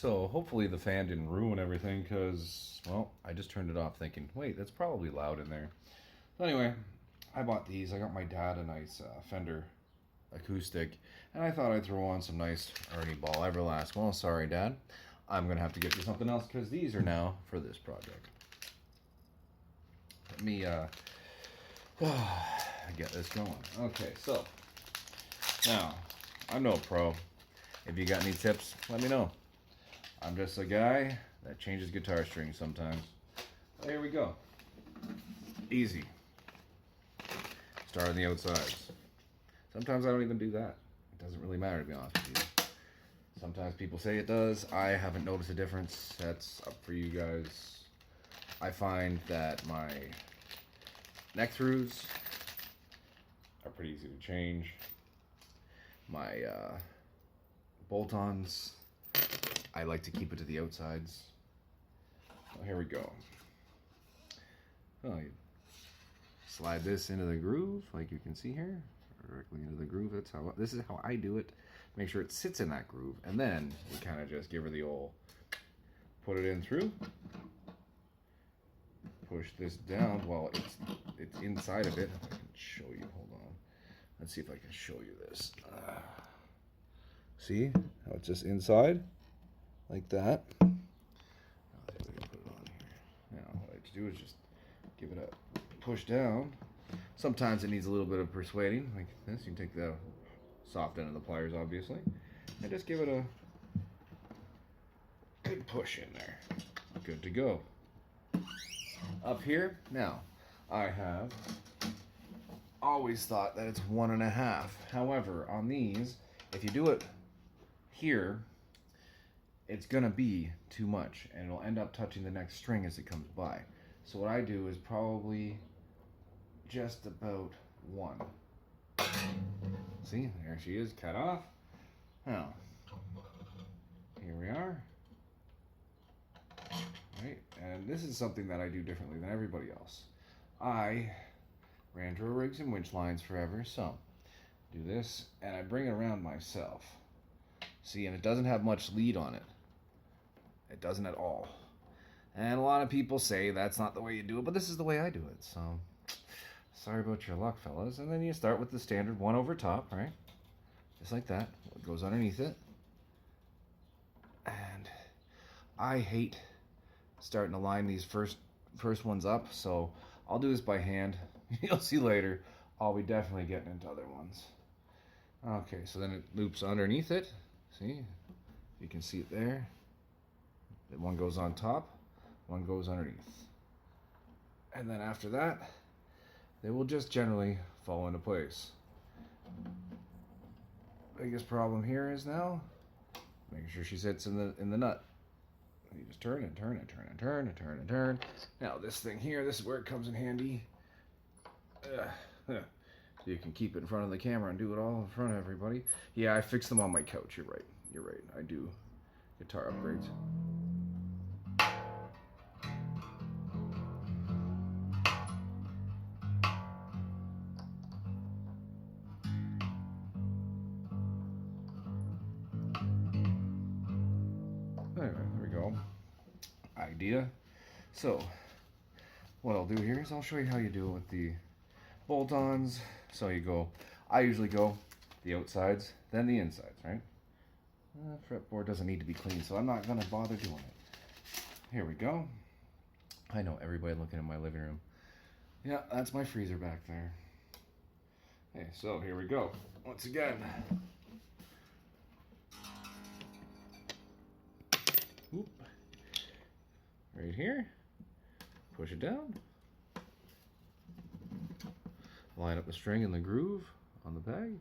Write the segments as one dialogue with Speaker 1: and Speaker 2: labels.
Speaker 1: So hopefully the fan didn't ruin everything because, well, I just turned it off thinking, wait, that's probably loud in there. So anyway, I bought these. I got my dad a nice Fender acoustic, and I thought I'd throw on some nice Ernie Ball Everlast. Well, sorry, Dad. I'm going to have to get you something else because these are now for this project. Let me get this going. Okay, so now, I'm no pro. If you got any tips, let me know. I'm just a guy that changes guitar strings sometimes. Oh, here we go. Easy. Start on the outsides. Sometimes I don't even do that. It doesn't really matter, to be honest with you. Sometimes people say it does. I haven't noticed a difference. That's up for you guys. I find that my neck throughs are pretty easy to change. My bolt-ons, I like to keep it to the outsides. So here we go. Oh, you slide this into the groove, like you can see here, directly into the groove. This is how I do it. Make sure it sits in that groove, and then we kind of just give her the old put it in through. Push this down while it's inside of it. I can show you. Hold on. Let's see if I can show you this. See how it's just inside, like that. Put it on here. Now what I have to do is just give it a push down. Sometimes it needs a little bit of persuading, like this. You can take the soft end of the pliers, obviously, and just give it a good push in there. Good to go. Up here, now, I have always thought that it's 1.5. However, on these, if you do it here, it's gonna be too much, and it'll end up touching the next string as it comes by. So what I do is probably just about 1. See, there she is, cut off. Now, here we are. Right, and this is something that I do differently than everybody else. I ran drill rigs and winch lines forever, so do this, and I bring it around myself. See, and it doesn't have much lead on it. It doesn't at all. And a lot of people say that's not the way you do it, but this is the way I do it, so sorry about your luck, fellas. And then you start with the standard 1 over top, right? Just like that. It goes underneath it. And I hate starting to line these first ones up, so I'll do this by hand. You'll see later I'll be definitely getting into other ones. Okay, so then it loops underneath it. See, you can see it there. One goes on top, one goes underneath, and then after that they will just generally fall into place. Biggest problem here is now making sure she sits in the nut. You just turn and turn and turn and turn and turn and turn. Now this thing here, this is where it comes in handy. You can keep it in front of the camera and do it all in front of everybody. Yeah, I fixed them on my couch. You're right. You're right. I do guitar upgrades. Anyway, there we go. Idea. So, what I'll do here is I'll show you how you do it with the bolt-ons. So you go, I usually go the outsides, then the insides, right? Fretboard doesn't need to be clean, so I'm not going to bother doing it. Here we go. I know everybody looking in my living room. Yeah, that's my freezer back there. Okay, so here we go. Once again. Oop. Right here. Push it down. Line up the string in the groove on the peg.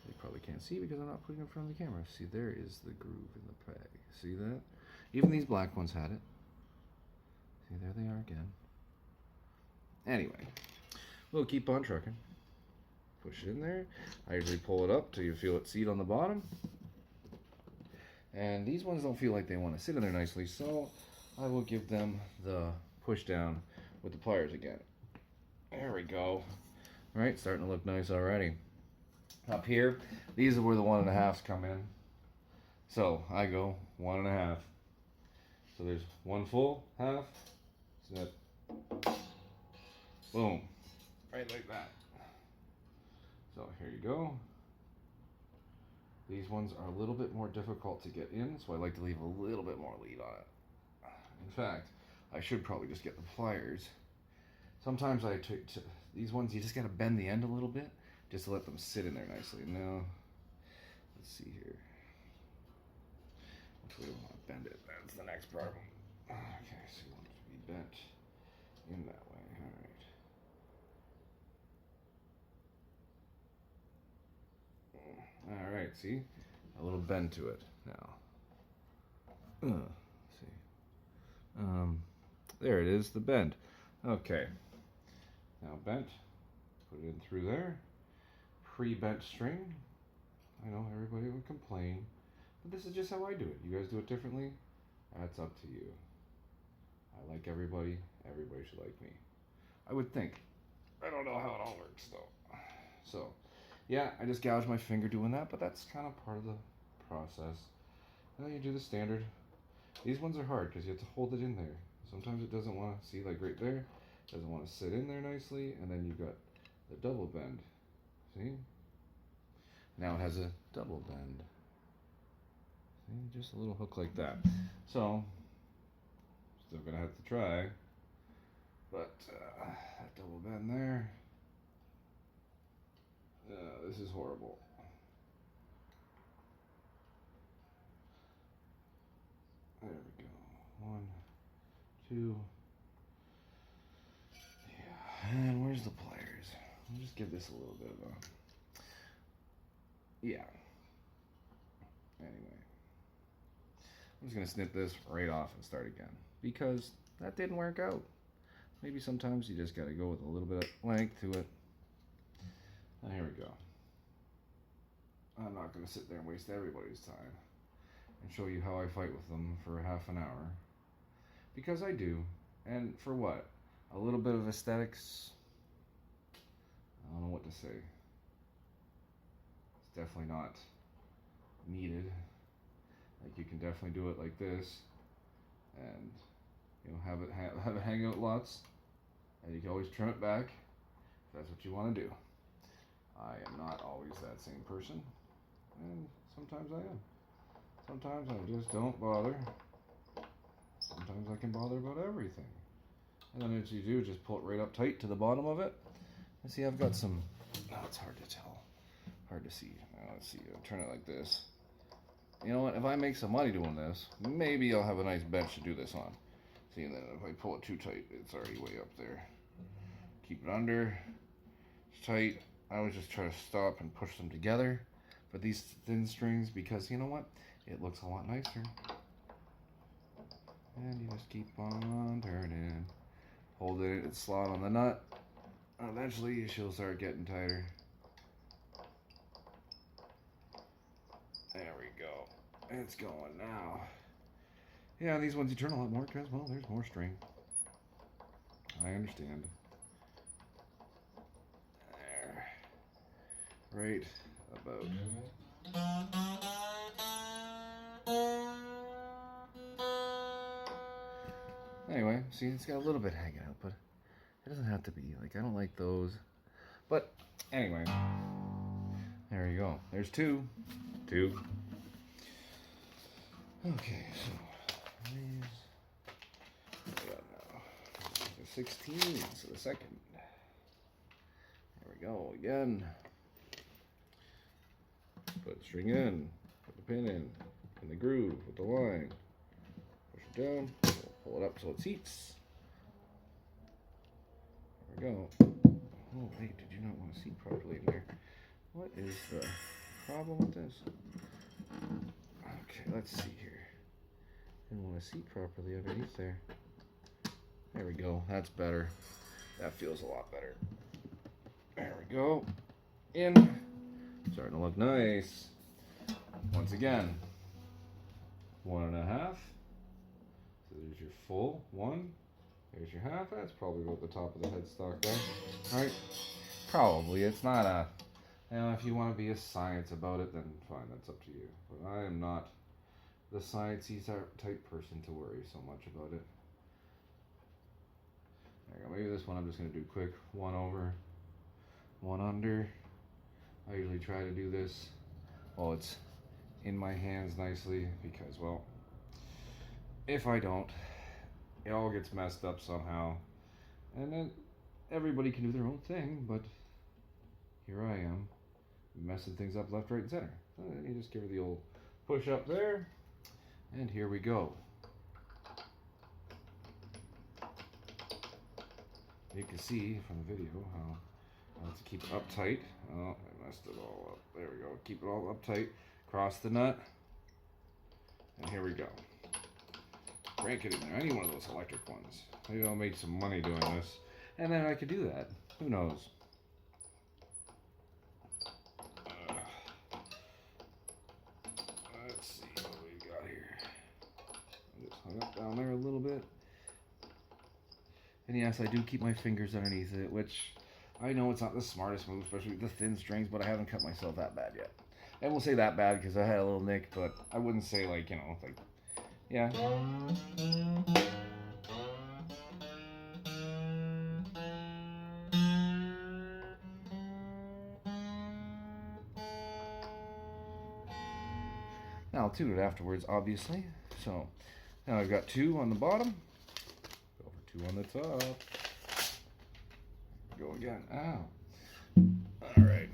Speaker 1: You probably can't see because I'm not putting it in front of the camera. See, there is the groove in the peg. See that? Even these black ones had it. See, there they are again. Anyway, we'll keep on trucking. Push it in there. I usually pull it up till you feel it seat on the bottom. And these ones don't feel like they want to sit in there nicely, so I will give them the push down with the pliers again. There we go. All right, starting to look nice already. Up here, these are where the 1.5s come in. So I go 1.5. So there's one full half. Snip. Boom. Right like that. So here you go. These ones are a little bit more difficult to get in, so I like to leave a little bit more lead on it. In fact, I should probably just get the pliers. Sometimes these ones, you just gotta bend the end a little bit just to let them sit in there nicely. Now, let's see here. We don't want to bend it. That's the next problem. Okay, so you want it to be bent in that way. All right. All right. See, a little bend to it now. See. There it is, the bend. Okay. Now bent. Put it in through there. Pre-bent string. I know everybody would complain, but this is just how I do it. You guys do it differently. That's up to you. I like everybody. Everybody should like me. I would think. I don't know how it all works though. So, yeah, I just gouged my finger doing that, but that's kind of part of the process. And then you do the standard. These ones are hard because you have to hold it in there. Sometimes it doesn't want to, see, like right there, it doesn't want to sit in there nicely, and then you've got the double bend. See? Now it has a double bend. See, just a little hook like that. So, still gonna have to try, but that double bend there. This is horrible. There we go. 1, 2. Yeah. And where's the pliers? I'll just give this a little bit of a. Yeah. Anyway. I'm just going to snip this right off and start again. Because that didn't work out. Maybe sometimes you just got to go with a little bit of length to it. Now here we go. I'm not going to sit there and waste everybody's time and show you how I fight with them for half an hour. Because I do. And for what? A little bit of aesthetics? I don't know what to say. It's definitely not needed. Like, you can definitely do it like this and, you know, have it hang out lots, and you can always trim it back if that's what you want to do. I am not always that same person, and sometimes I am. Sometimes I just don't bother. Sometimes I can bother about everything. And then what you do, just pull it right up tight to the bottom of it. And see, I've got some, it's hard to tell. Hard to see. Now, let's see, I'll turn it like this. You know what, if I make some money doing this, maybe I'll have a nice bench to do this on. See, and then if I pull it too tight, it's already way up there. Keep it under. It's tight. I always just try to stop and push them together for these thin strings because, you know what, it looks a lot nicer. And you just keep on turning. Hold it, it's slot on the nut. Eventually, she'll start getting tighter. There we go. It's going now. Yeah, these ones you turn a lot more because, well, there's more string. I understand. There. Right about. Anyway, see, it's got a little bit hanging out, but it doesn't have to be. Like, I don't like those. But, anyway. There you go. There's two. Okay, so these we got now the 16, so the second. There we go again. Put the string in, put the pin in the groove with the line. Push it down, pull it up so it seats. There we go. Oh wait, did you not want to seat properly in here? What is the problem with this? Okay, let's see here. Didn't want to seat properly underneath there. There we go. That's better. That feels a lot better. There we go. In. Starting to look nice. Once again. 1.5. So there's your full one. There's your half. That's probably about the top of the headstock there. Alright. Probably. It's not a... You know, if you want to be a science about it, then fine, that's up to you. But I am not the sciencey type person to worry so much about it. There you go. Maybe this one I'm just going to do quick. One over, one under. I usually try to do this while it's in my hands nicely because, well, if I don't, it all gets messed up somehow. And then everybody can do their own thing, but here I am messing things up left, right, and center. So then you just give her the old push up there, and here we go. You can see from the video how I have to keep it uptight. Oh, I messed it all up. There we go. Keep it all uptight. Cross the nut, and here we go. Crank it in there. Any one of those electric ones. Maybe I'll make some money doing this, and then I could do that. Who knows? Let's see what we got here. I just hung up down there a little bit. And yes, I do keep my fingers underneath it, which I know it's not the smartest move, especially with the thin strings, but I haven't cut myself that bad yet. And we'll say that bad because I had a little nick, but I wouldn't say like, you know, like, yeah. Now I'll tune it afterwards, obviously. So now I've got 2 on the bottom. Go for 2 on the top. Go again. Ow. All right.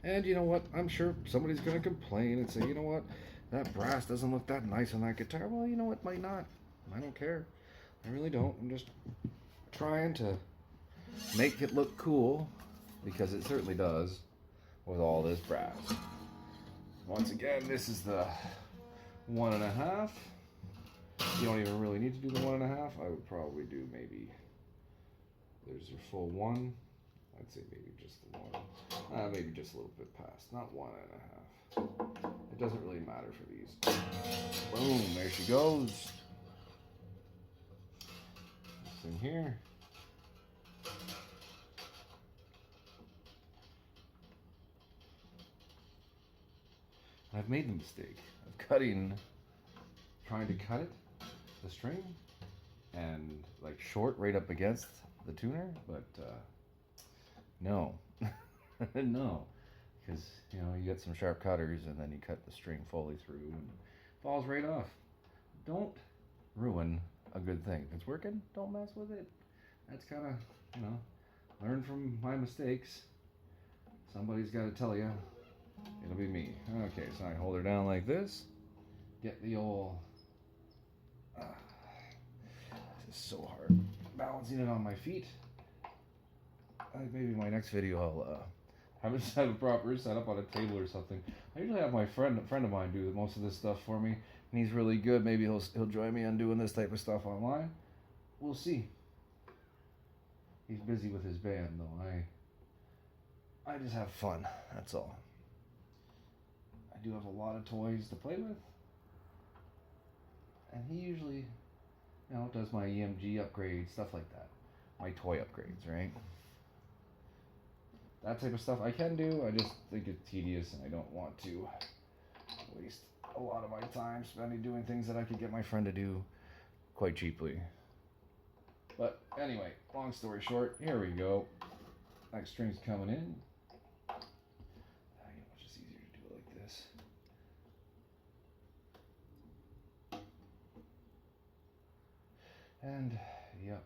Speaker 1: And you know what? I'm sure somebody's going to complain and say, you know what? That brass doesn't look that nice on that guitar. Well, you know what? Might not. I don't care. I really don't. I'm just trying to make it look cool because it certainly does with all this brass. Once again, this is the 1.5. You don't even really need to do the 1.5. I would probably do maybe, there's your full 1. I'd say maybe just the 1. Maybe just a little bit past, not 1.5. It doesn't really matter for these. Boom, there she goes. This in here. I've made the mistake of trying to cut it, the string, and like short right up against the tuner, but no, no, because you know you get some sharp cutters and then you cut the string fully through and it falls right off. Don't ruin a good thing. If it's working, don't mess with it. That's kind of, you know, learn from my mistakes. Somebody's got to tell you. It'll be me. Okay, so I hold her down like this. Get the old. This is so hard. Balancing it on my feet. Maybe my next video I'll have a proper setup on a table or something. I usually have a friend of mine do most of this stuff for me, and he's really good. Maybe he'll join me on doing this type of stuff online. We'll see. He's busy with his band though. I just have fun. That's all. I do have a lot of toys to play with, and he usually, you know, does my EMG upgrades, stuff like that. My toy upgrades, right? That type of stuff I can do. I just think it's tedious, and I don't want to waste a lot of my time spending doing things that I could get my friend to do quite cheaply. But anyway, long story short, here we go. Next string's coming in. It's just easier to do it like this. And, yep.